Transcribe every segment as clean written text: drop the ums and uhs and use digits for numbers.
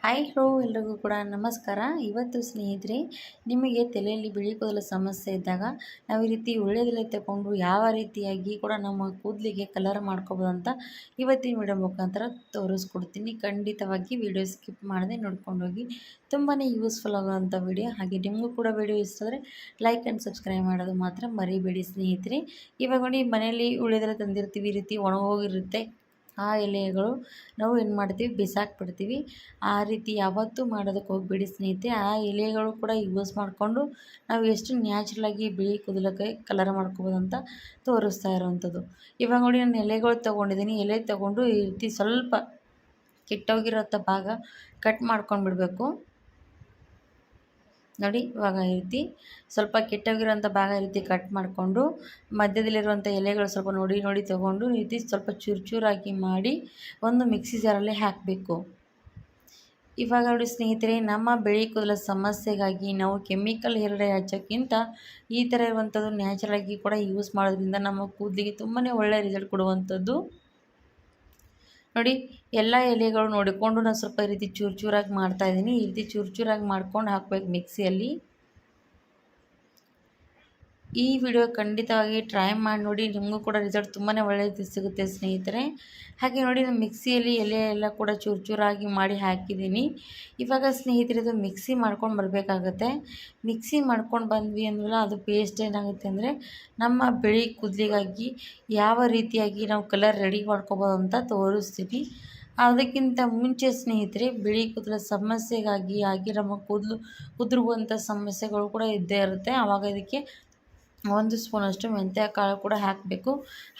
Hi hello ಎಲ್ರಿಗೂ ಕೂಡ ನಮಸ್ಕಾರ. ಇವತ್ತು ಸ್ನೇಹಿತರೆ, ನಿಮಗೆ ತಲೆಯಲ್ಲಿ ಬಿಳಿ ಕೂದಲ ಸಮಸ್ಯೆ ಇದ್ದಾಗ ನಾವು ಈ ರೀತಿ ವೀಳ್ಯದೆಲೆ ತಗೊಂಡು ಯಾವ ರೀತಿಯಾಗಿ ಕೂಡ ನಮ್ಮ ಕೂದಲಿಗೆ ಕಲರ್ ಮಾಡ್ಕೋಬೋದು ಅಂತ ಇವತ್ತಿನ ವಿಡಿಯೋ ಮುಖಾಂತರ ತೋರಿಸ್ಕೊಡ್ತೀನಿ. ಖಂಡಿತವಾಗಿ ವಿಡಿಯೋ ಸ್ಕಿಪ್ ಮಾಡದೆ ನೋಡ್ಕೊಂಡು ಹೋಗಿ. ತುಂಬಾ ಯೂಸ್ಫುಲ್ ಆಗುವಂಥ ವಿಡಿಯೋ. ಹಾಗೆ ನಿಮಗೂ ಕೂಡ ವಿಡಿಯೋ ಇಷ್ಟ ಆದರೆ ಲೈಕ್ ಆ್ಯಂಡ್ ಸಬ್ಸ್ಕ್ರೈಬ್ ಮಾಡೋದು ಮಾತ್ರ ಮರಿಬೇಡಿ ಸ್ನೇಹಿತರೆ. ಇವಾಗ ನೋಡಿ, ಮನೆಯಲ್ಲಿ ವೀಳ್ಯದೆಲೆ ತಂದಿರ್ತೀವಿ, ಈ ರೀತಿ ಒಣಗೋಗಿರುತ್ತೆ. ಆ ಎಲೆಗಳು ನಾವು ಏನು ಮಾಡ್ತೀವಿ, ಬಿಸಾಕ್ಬಿಡ್ತೀವಿ. ಆ ರೀತಿ ಯಾವತ್ತೂ ಮಾಡೋದಕ್ಕೆ ಹೋಗ್ಬೇಡಿ ಸ್ನೇಹಿತರೆ. ಆ ಎಲೆಗಳು ಕೂಡ ಯೂಸ್ ಮಾಡಿಕೊಂಡು ನಾವು ಎಷ್ಟು ನ್ಯಾಚುರಲಾಗಿ ಬಿಳಿ ಕೂದಲಕ್ಕೆ ಕಲರ್ ಮಾಡ್ಕೋಬೋದು ಅಂತ ತೋರಿಸ್ತಾ ಇರೋವಂಥದ್ದು. ಇವಾಗ ನೋಡಿ, ನಾನು ಎಲೆಗಳು ತೊಗೊಂಡಿದ್ದೀನಿ. ಎಲೆ ತೊಗೊಂಡು ಈ ರೀತಿ ಸ್ವಲ್ಪ ಕೆಟ್ಟೋಗಿರೋಂಥ ಭಾಗ ಕಟ್ ಮಾಡ್ಕೊಂಡು ಬಿಡಬೇಕು. ನೋಡಿ, ಇವಾಗ ಈ ರೀತಿ ಸ್ವಲ್ಪ ಕೆಟ್ಟೋಗಿರೋಂಥ ಭಾಗ ಈ ರೀತಿ ಕಟ್ ಮಾಡಿಕೊಂಡು ಮಧ್ಯದಲ್ಲಿರುವಂಥ ಎಲೆಗಳು ಸ್ವಲ್ಪ ನೋಡಿ ತೊಗೊಂಡು ಈ ರೀತಿ ಸ್ವಲ್ಪ ಚೂರಾಗಿ ಮಾಡಿ ಒಂದು ಮಿಕ್ಸಿ ಜಾರಲ್ಲಿ ಹಾಕಬೇಕು. ಇವಾಗ ನೋಡಿ ಸ್ನೇಹಿತರೆ, ನಮ್ಮ ಬಿಳಿ ಕೂದಲ ಸಮಸ್ಯೆಗಾಗಿ ನಾವು ಕೆಮಿಕಲ್ ಹೇರ್ ಡೈ ಹಚ್ಚೋಕ್ಕಿಂತ ಈ ಥರ ಇರುವಂಥದ್ದು ನ್ಯಾಚುರಲಾಗಿ ಕೂಡ ಯೂಸ್ ಮಾಡೋದ್ರಿಂದ ನಮ್ಮ ಕೂದಲಿಗೆ ತುಂಬಾ ಒಳ್ಳೆಯ ರಿಸಲ್ಟ್ ಕೊಡುವಂಥದ್ದು. ನೋಡಿ, ಎಲ್ಲ ಎಲೆಗಳು ನೋಡಿಕೊಂಡು ನಾನು ಸ್ವಲ್ಪ ಈ ರೀತಿ ಚೂರಾಗಿ ಮಾಡ್ತಾಯಿದ್ದೀನಿ. ಈ ರೀತಿ ಚೂರಾಗಿ ಮಾಡ್ಕೊಂಡು ಹಾಕಬೇಕು ಮಿಕ್ಸಿಯಲ್ಲಿ. ಈ ವಿಡಿಯೋ ಖಂಡಿತವಾಗಿ ಟ್ರೈ ಮಾಡಿ ನೋಡಿ, ನಿಮಗೂ ಕೂಡ ರಿಸಲ್ಟ್ ತುಂಬಾ ಒಳ್ಳೆಯದು ಸಿಗುತ್ತೆ ಸ್ನೇಹಿತರೆ. ಹಾಗೆ ನೋಡಿ, ನಾನು ಮಿಕ್ಸಿಯಲ್ಲಿ ಎಲೆ ಎಲ್ಲ ಕೂಡ ಚೂರಾಗಿ ಮಾಡಿ ಹಾಕಿದ್ದೀನಿ. ಇವಾಗ ಸ್ನೇಹಿತರೆ, ಮಿಕ್ಸಿ ಮಾಡ್ಕೊಂಡು ಬರಬೇಕಾಗತ್ತೆ. ಮಿಕ್ಸಿ ಮಾಡ್ಕೊಂಡು ಬಂದ್ವಿ ಅಂದ್ವಲ್ಲ, ಅದು ಪೇಸ್ಟ್ ಏನಾಗುತ್ತೆ ಅಂದರೆ ನಮ್ಮ ಬಿಳಿ ಕೂದಲಿಗಾಗಿ ಯಾವ ರೀತಿಯಾಗಿ ನಾವು ಕಲರ್ ರೆಡಿ ಮಾಡ್ಕೊಬೋದು ಅಂತ ತೋರಿಸ್ತೀವಿ. ಅದಕ್ಕಿಂತ ಮುಂಚೆ ಸ್ನೇಹಿತರೆ, ಬಿಳಿ ಕೂದಲ ಸಮಸ್ಯೆಗಾಗಿ ನಮ್ಮ ಕೂದಲು ಉದುರುವಂಥ ಸಮಸ್ಯೆಗಳು ಕೂಡ ಇದ್ದೇ ಇರುತ್ತೆ. ಆವಾಗ ಇದಕ್ಕೆ 1 ಸ್ಪೂನಷ್ಟು ಮೆಂತ್ಯ ಕಾಳು ಕೂಡ ಹಾಕಬೇಕು.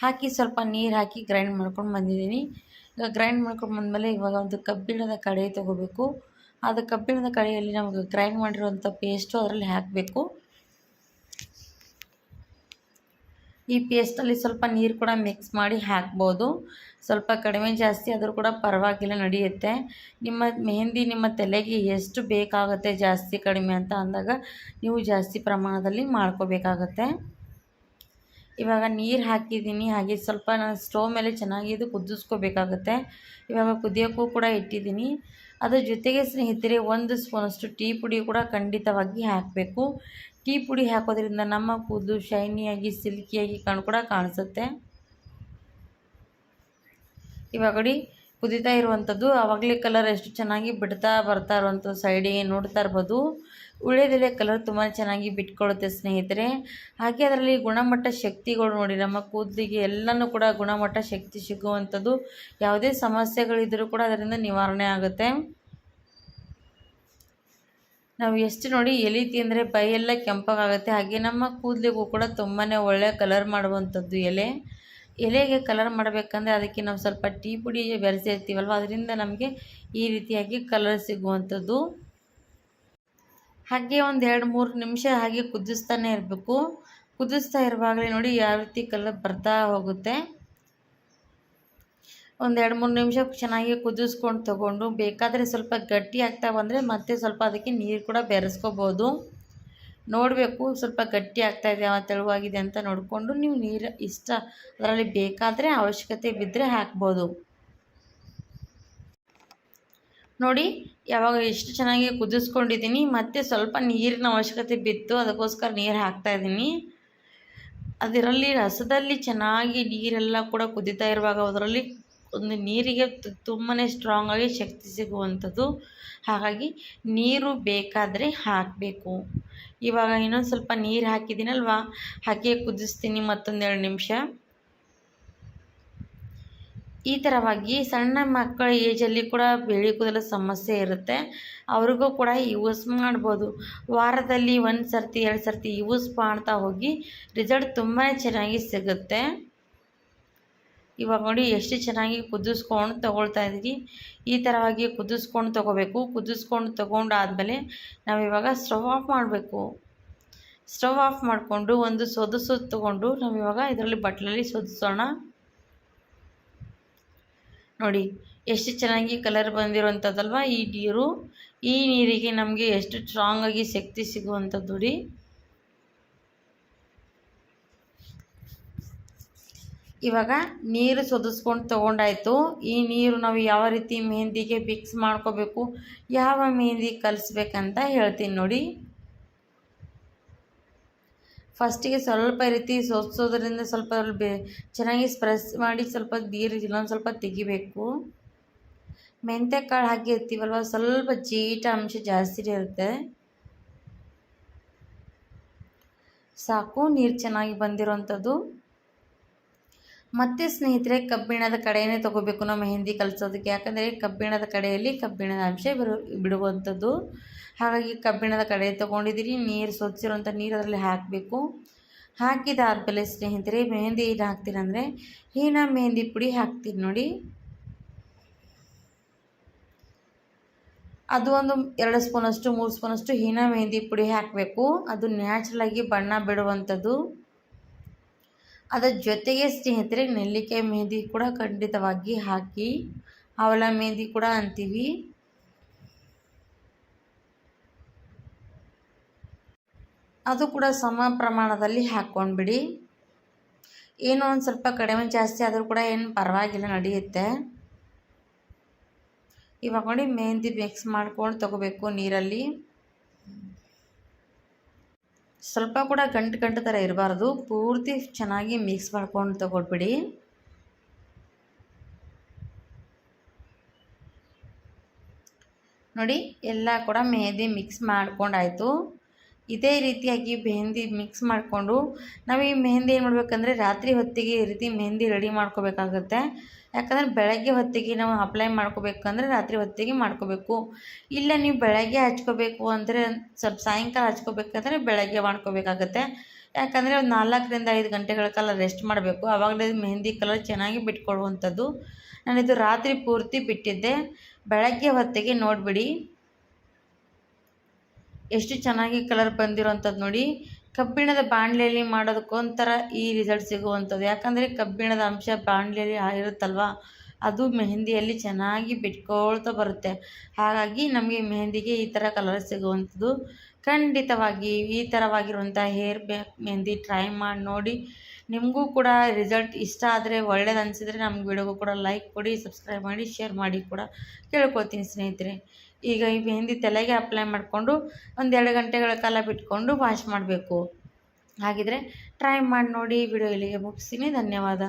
ಹಾಕಿ ಸ್ವಲ್ಪ ನೀರು ಹಾಕಿ ಗ್ರೈಂಡ್ ಮಾಡ್ಕೊಂಡು ಬಂದಿದ್ದೀನಿ. ಈಗ ಗ್ರೈಂಡ್ ಮಾಡ್ಕೊಂಡು ಬಂದಮೇಲೆ ಇವಾಗ ಒಂದು ಕಬ್ಬಿಣದ ಕಡಾಯಿ ತೊಗೋಬೇಕು. ಅದು ಕಬ್ಬಿಣದ ಕಡಾಯಿಯಲ್ಲಿ ನಮಗೆ ಗ್ರೈಂಡ್ ಮಾಡಿರುವಂಥ ಪೇಸ್ಟು ಅದರಲ್ಲಿ ಹಾಕಬೇಕು. ಈ ಪೇಸ್ಟಲ್ಲಿ ಸ್ವಲ್ಪ ನೀರು ಕೂಡ ಮಿಕ್ಸ್ ಮಾಡಿ ಹಾಕ್ಬೋದು. ಸ್ವಲ್ಪ ಕಡಿಮೆ ಜಾಸ್ತಿ ಆದರೂ ಕೂಡ ಪರವಾಗಿಲ್ಲ, ನಡೆಯುತ್ತೆ. ನಿಮ್ಮ ಮೆಹಂದಿ ನಿಮ್ಮ ತಲೆಗೆ ಎಷ್ಟು ಬೇಕಾಗುತ್ತೆ ಜಾಸ್ತಿ ಕಡಿಮೆ ಅಂತ ಅಂದಾಗ ನೀವು ಜಾಸ್ತಿ ಪ್ರಮಾಣದಲ್ಲಿ ಮಾಡ್ಕೋಬೇಕಾಗತ್ತೆ. ಇವಾಗ ನೀರು ಹಾಕಿದ್ದೀನಿ. ಹಾಗೆ ಸ್ವಲ್ಪ ನಾನು ಸ್ಟವ್ ಮೇಲೆ ಚೆನ್ನಾಗಿ ಇದು ಕುದಿಸ್ಕೋಬೇಕಾಗತ್ತೆ. ಇವಾಗ ಕುದಿಯೋಕ್ಕೂ ಕೂಡ ಇಟ್ಟಿದ್ದೀನಿ. ಅದ್ರ ಜೊತೆಗೆ ಸ್ನೇಹಿತರೆ, 1 ಸ್ಪೂನಷ್ಟು ಟೀ ಪುಡಿ ಕೂಡ ಖಂಡಿತವಾಗಿ ಹಾಕಬೇಕು. ಟೀ ಪುಡಿ ಹಾಕೋದ್ರಿಂದ ನಮ್ಮ ಕೂದಲು ಶೈನಿಯಾಗಿ ಸಿಲ್ಕಿಯಾಗಿ ಕೂಡ ಕಾಣಿಸುತ್ತೆ. ಇವಾಗ ನೋಡಿ, ಕುದೀತಾ ಇರುವಂಥದ್ದು ಆವಾಗಲೇ ಕಲರ್ ಎಷ್ಟು ಚೆನ್ನಾಗಿ ಬರ್ತಾ ಇರುವಂಥದ್ದು ಸೈಡಿಗೆ ನೋಡ್ತಾ ಇರ್ಬೋದು. ವೀಳ್ಯದೆಲೆ ಕಲರ್ ತುಂಬ ಚೆನ್ನಾಗಿ ಬಿಟ್ಕೊಳ್ಳುತ್ತೆ ಸ್ನೇಹಿತರೆ. ಹಾಗೆ ಅದರಲ್ಲಿ ಗುಣಮಟ್ಟ ಶಕ್ತಿಗಳು ನೋಡಿ, ನಮ್ಮ ಕೂದಲಿಗೆ ಎಲ್ಲನೂ ಕೂಡ ಗುಣಮಟ್ಟ ಶಕ್ತಿ ಸಿಗುವಂಥದ್ದು. ಯಾವುದೇ ಸಮಸ್ಯೆಗಳಿದ್ದರೂ ಕೂಡ ಅದರಿಂದ ನಿವಾರಣೆ ಆಗುತ್ತೆ. ನಾವು ಎಷ್ಟು ನೋಡಿ ಎಲೆ ತಿಂದರೆ ಬೈಯೆಲ್ಲ ಕೆಂಪಗಾಗುತ್ತೆ. ಹಾಗೆ ನಮ್ಮ ಕೂದಲಿಗೂ ಕೂಡ ತುಂಬಾ ಒಳ್ಳೆಯ ಕಲರ್ ಮಾಡುವಂಥದ್ದು ಎಲೆಗೆ ಕಲರ್ ಮಾಡಬೇಕಂದ್ರೆ ಅದಕ್ಕೆ ನಾವು ಸ್ವಲ್ಪ ಟೀ ಪುಡಿ ಬೆರೆಸಿರ್ತೀವಲ್ವ, ಅದರಿಂದ ನಮಗೆ ಈ ರೀತಿಯಾಗಿ ಕಲರ್ ಸಿಗುವಂಥದ್ದು. ಹಾಗೆ ಒಂದು 2-3 ನಿಮಿಷ ಹಾಗೆ ಕುದಿಸ್ತಾನೆ ಇರಬೇಕು. ಕುದಿಸ್ತಾ ಇರುವಾಗಲೇ ನೋಡಿ ಯಾವ ರೀತಿ ಕಲರ್ ಬರ್ತಾ ಹೋಗುತ್ತೆ. ಒಂದು 2-3 ನಿಮಿಷ ಚೆನ್ನಾಗಿ ಕುದಿಸ್ಕೊಂಡು ತೊಗೊಂಡು, ಬೇಕಾದರೆ ಸ್ವಲ್ಪ ಗಟ್ಟಿ ಆಗ್ತಾ ಬಂದರೆ ಮತ್ತೆ ಸ್ವಲ್ಪ ಅದಕ್ಕೆ ನೀರು ಕೂಡ ಬೆರೆಸ್ಕೋಬೋದು. ನೋಡಬೇಕು, ಸ್ವಲ್ಪ ಗಟ್ಟಿ ಆಗ್ತಾಯಿದೆ ತೆಳುವಾಗಿದೆ ಅಂತ ನೋಡಿಕೊಂಡು ನೀವು ನೀರು ಇಷ್ಟ ಅದರಲ್ಲಿ ಬೇಕಾದರೆ ಅವಶ್ಯಕತೆ ಬಿದ್ದರೆ ಹಾಕ್ಬೋದು. ನೋಡಿ, ಯಾವಾಗ ಎಷ್ಟು ಚೆನ್ನಾಗಿ ಕುದಿಸ್ಕೊಂಡಿದ್ದೀನಿ. ಮತ್ತು ಸ್ವಲ್ಪ ನೀರಿನ ಅವಶ್ಯಕತೆ ಬಿತ್ತು, ಅದಕ್ಕೋಸ್ಕರ ನೀರು ಹಾಕ್ತಾಯಿದ್ದೀನಿ. ಅದರಲ್ಲಿ ರಸದಲ್ಲಿ ಚೆನ್ನಾಗಿ ನೀರೆಲ್ಲ ಕೂಡ ಕುದೀತಾ ಇರುವಾಗ ಅದರಲ್ಲಿ ಒಂದು ನೀರಿಗೆ ತುಂಬಾ ಸ್ಟ್ರಾಂಗಾಗಿ ಶಕ್ತಿ ಸಿಗುವಂಥದ್ದು. ಹಾಗಾಗಿ ನೀರು ಬೇಕಾದರೆ ಹಾಕಬೇಕು. ಇವಾಗ ಇನ್ನೊಂದು ಸ್ವಲ್ಪ ನೀರು ಹಾಕಿದ್ದೀನಲ್ವ, ಹಾಗೆ ಕುದಿಸ್ತೀನಿ ಮತ್ತೊಂದು 2 ನಿಮಿಷ. ಈ ಥರವಾಗಿ ಸಣ್ಣ ಮಕ್ಕಳ ಏಜಲ್ಲಿ ಕೂಡ ಬಿಳಿ ಕೂದಲ ಸಮಸ್ಯೆ ಇರುತ್ತೆ, ಅವ್ರಿಗೂ ಕೂಡ ಯೂಸ್ ಮಾಡ್ಬೋದು. ವಾರದಲ್ಲಿ 1 ಸರ್ತಿ 2 ಸರ್ತಿ ಯೂಸ್ ಮಾಡ್ತಾ ಹೋಗಿ ರಿಸಲ್ಟ್ ತುಂಬಾ ಚೆನ್ನಾಗಿ ಸಿಗುತ್ತೆ. ಇವಾಗ ನೋಡಿ ಎಷ್ಟು ಚೆನ್ನಾಗಿ ಕುದಿಸ್ಕೊಂಡು ತೊಗೊಳ್ತಾ ಇದ್ದೀವಿ. ಈ ಥರವಾಗಿ ಕುದಿಸ್ಕೊಂಡು ತೊಗೋಬೇಕು. ಕುದಿಸ್ಕೊಂಡು ತೊಗೊಂಡಾದಮೇಲೆ ನಾವಿವಾಗ ಸ್ಟವ್ ಆಫ್ ಮಾಡಬೇಕು. ಸ್ಟವ್ ಆಫ್ ಮಾಡಿಕೊಂಡು ಒಂದು ಸೋದು ತೊಗೊಂಡು ನಾವಿವಾಗ ಇದರಲ್ಲಿ ಬಟ್ಲಲ್ಲಿ ಸೋದಿಸೋಣ. ನೋಡಿ ಎಷ್ಟು ಚೆನ್ನಾಗಿ ಕಲರ್ ಬಂದಿರುವಂಥದ್ದಲ್ವ ಈ ನೀರು. ಈ ನೀರಿಗೆ ನಮಗೆ ಎಷ್ಟು ಸ್ಟ್ರಾಂಗಾಗಿ ಶಕ್ತಿ ಸಿಗುವಂಥದ್ದು ನೋಡಿ. ಇವಾಗ ನೀರು ಸೋದಿಸ್ಕೊಂಡು ತೊಗೊಂಡಾಯ್ತು. ಈ ನೀರು ನಾವು ಯಾವ ರೀತಿ ಮೆಹಂದಿಗೆ ಮಿಕ್ಸ್ ಮಾಡ್ಕೋಬೇಕು, ಯಾವ ಮೆಹಂದಿ ಕಲಿಸ್ಬೇಕಂತ ಹೇಳ್ತೀನಿ ನೋಡಿ. ಫಸ್ಟಿಗೆ ಸ್ವಲ್ಪ ರೀತಿ ಸೋಸೋದ್ರಿಂದ ಸ್ವಲ್ಪ ಚೆನ್ನಾಗಿ ಪ್ರೆಸ್ ಮಾಡಿ ಸ್ವಲ್ಪ ನೀರು ಇನ್ನೊಂದು ಸ್ವಲ್ಪ ತೆಗಿಬೇಕು. ಮೆಂತ್ಯ ಕಾಳು ಹಾಕಿರ್ತೀವಲ್ವ, ಸ್ವಲ್ಪ ಜೀಟ ಅಂಶ ಜಾಸ್ತಿ ಇರುತ್ತೆ. ಸಾಕು, ನೀರು ಚೆನ್ನಾಗಿ ಬಂದಿರೋವಂಥದ್ದು. ಮತ್ತು ಸ್ನೇಹಿತರೆ, ಕಬ್ಬಿಣದ ಕಡೆಯೇ ತೊಗೋಬೇಕು ನಾವು ಮೆಹಂದಿ ಕಲಿಸೋದಕ್ಕೆ. ಯಾಕಂದರೆ ಕಬ್ಬಿಣದ ಕಡೆಯಲ್ಲಿ ಕಬ್ಬಿಣದ ಅಂಶ ಬಿಡುವಂಥದ್ದು. ಹಾಗಾಗಿ ಕಬ್ಬಿಣದ ಕಡೆ ತೊಗೊಂಡಿದ್ದೀರಿ. ನೀರು ಸೋಸಿರೋಂಥ ನೀರು ಅದರಲ್ಲಿ ಹಾಕಬೇಕು. ಹಾಕಿದಾದಮೇಲೆ ಸ್ನೇಹಿತರೆ, ಮೆಹಂದಿ ಏನು ಹಾಕ್ತೀರಂದರೆ ಹೀನಾ ಮೆಹಂದಿ ಪುಡಿ ಹಾಕ್ತೀನಿ ನೋಡಿ. ಅದು ಒಂದು 2 ಸ್ಪೂನಷ್ಟು 3 ಸ್ಪೂನಷ್ಟು ಹೀನಾ ಮೆಹಂದಿ ಪುಡಿ ಹಾಕಬೇಕು. ಅದು ನ್ಯಾಚುರಲಾಗಿ ಬಣ್ಣ ಬಿಡುವಂಥದ್ದು. ಅದರ ಜೊತೆಗೆ ಸ್ನೇಹಿತರೆ, ನೆಲ್ಲಿಕಾಯಿ ಮೆಹಂದಿ ಕೂಡ ಖಂಡಿತವಾಗಿ ಹಾಕಿ. ಆವಲ ಮೆಹಂದಿ ಕೂಡ ಅಂತೀವಿ. ಅದು ಕೂಡ ಸಮ ಪ್ರಮಾಣದಲ್ಲಿ ಹಾಕ್ಕೊಂಡ್ಬಿಡಿ. ಏನೋ ಒಂದು ಸ್ವಲ್ಪ ಕಡಿಮೆ ಜಾಸ್ತಿ ಆದರೂ ಕೂಡ ಏನು ಪರವಾಗಿಲ್ಲ, ನಡೆಯುತ್ತೆ. ಇವಾಗ ನೋಡಿ, ಮೆಹಂದಿ ಮಿಕ್ಸ್ ಮಾಡ್ಕೊಂಡು ತೊಗೋಬೇಕು ನೀರಲ್ಲಿ. ಸ್ವಲ್ಪ ಕೂಡ ಗಂಟು ಥರ ಇರಬಾರ್ದು. ಪೂರ್ತಿ ಚೆನ್ನಾಗಿ ಮಿಕ್ಸ್ ಮಾಡ್ಕೊಂಡು ತೊಗೊಳ್ಬಿಡಿ. ನೋಡಿ, ಎಲ್ಲ ಕೂಡ ಮೆಹಂದಿ ಮಿಕ್ಸ್ ಮಾಡ್ಕೊಂಡಾಯಿತು. ಇದೇ ರೀತಿಯಾಗಿ ಮೆಹಂದಿ ಮಿಕ್ಸ್ ಮಾಡಿಕೊಂಡು ನಾವು ಈ ಮೆಹಂದಿ ಏನು ಮಾಡಬೇಕಂದ್ರೆ, ರಾತ್ರಿ ಹೊತ್ತಿಗೆ ಈ ರೀತಿ ಮೆಹಂದಿ ರೆಡಿ ಮಾಡ್ಕೋಬೇಕಾಗುತ್ತೆ. ಯಾಕಂದರೆ ಬೆಳಗ್ಗೆ ಹೊತ್ತಿಗೆ ನಾವು ಅಪ್ಲೈ ಮಾಡ್ಕೋಬೇಕಂದ್ರೆ ರಾತ್ರಿ ಹೊತ್ತಿಗೆ ಮಾಡ್ಕೋಬೇಕು. ಇಲ್ಲ ನೀವು ಬೆಳಗ್ಗೆ ಹಚ್ಕೋಬೇಕು ಅಂದರೆ, ಸ್ವಲ್ಪ ಸಾಯಂಕಾಲ ಹಚ್ಕೋಬೇಕಂದ್ರೆ ಬೆಳಗ್ಗೆ ಮಾಡ್ಕೋಬೇಕಾಗತ್ತೆ. ಯಾಕಂದರೆ ಒಂದು 4 ರಿಂದ 5 ಗಂಟೆಗಳ ಕಾಲ ರೆಸ್ಟ್ ಮಾಡಬೇಕು. ಆವಾಗಲೇ ಮೆಹಂದಿ ಕಲರ್ ಚೆನ್ನಾಗಿ ಬಿಟ್ಕೊಡುವಂಥದ್ದು. ನಾನಿದು ರಾತ್ರಿ ಪೂರ್ತಿ ಬಿಟ್ಟಿದ್ದೆ. ಬೆಳಗ್ಗೆ ಹೊತ್ತಿಗೆ ನೋಡಿಬಿಡಿ ಎಷ್ಟು ಚೆನ್ನಾಗಿ ಕಲರ್ ಬಂದಿರೋವಂಥದ್ದು ನೋಡಿ. ಕಬ್ಬಿಣದ ಬಾಣಲೆಯಲ್ಲಿ ಮಾಡೋದಕ್ಕೊಂಥರ ಈ ರಿಸಲ್ಟ್ ಸಿಗುವಂಥದ್ದು. ಯಾಕಂದರೆ ಕಬ್ಬಿಣದ ಅಂಶ ಬಾಣಲೆಯಲ್ಲಿ ಇರುತ್ತಲ್ವ, ಅದು ಮೆಹಂದಿಯಲ್ಲಿ ಚೆನ್ನಾಗಿ ಬಿಟ್ಕೊಳ್ತಾ ಬರುತ್ತೆ. ಹಾಗಾಗಿ ನಮಗೆ ಮೆಹಂದಿಗೆ ಈ ಥರ ಕಲರ್ ಸಿಗುವಂಥದ್ದು. ಖಂಡಿತವಾಗಿ ಈ ಥರವಾಗಿರುವಂಥ ಹೇರ್ ಮೆಹಂದಿ ಟ್ರೈ ಮಾಡಿ ನೋಡಿ. ನಿಮಗೂ ಕೂಡ ರಿಸಲ್ಟ್ ಇಷ್ಟ ಆದರೆ, ಒಳ್ಳೇದು ಅನಿಸಿದರೆ ನಮ್ಮ ವಿಡಿಯೋಗೂ ಕೂಡ ಲೈಕ್ ಕೊಡಿ, ಸಬ್ಸ್ಕ್ರೈಬ್ ಮಾಡಿ, ಶೇರ್ ಮಾಡಿ ಕೂಡ ಕೇಳ್ಕೊತೀನಿ ಸ್ನೇಹಿತರೆ. ಈಗ ಈ ಮೆಹಂದಿ ತಲೆಗೆ ಅಪ್ಲೈ ಮಾಡಿಕೊಂಡು 1-2 ಗಂಟೆಗಳ ಕಾಲ ಬಿಟ್ಕೊಂಡು ವಾಶ್ ಮಾಡಬೇಕು. ಹಾಗಿದ್ರೆ ಟ್ರೈ ಮಾಡಿ ನೋಡಿ. ವಿಡಿಯೋ ಇಲ್ಲಿಗೆ ಮುಗಿಸ್ತೀನಿ. ಧನ್ಯವಾದ.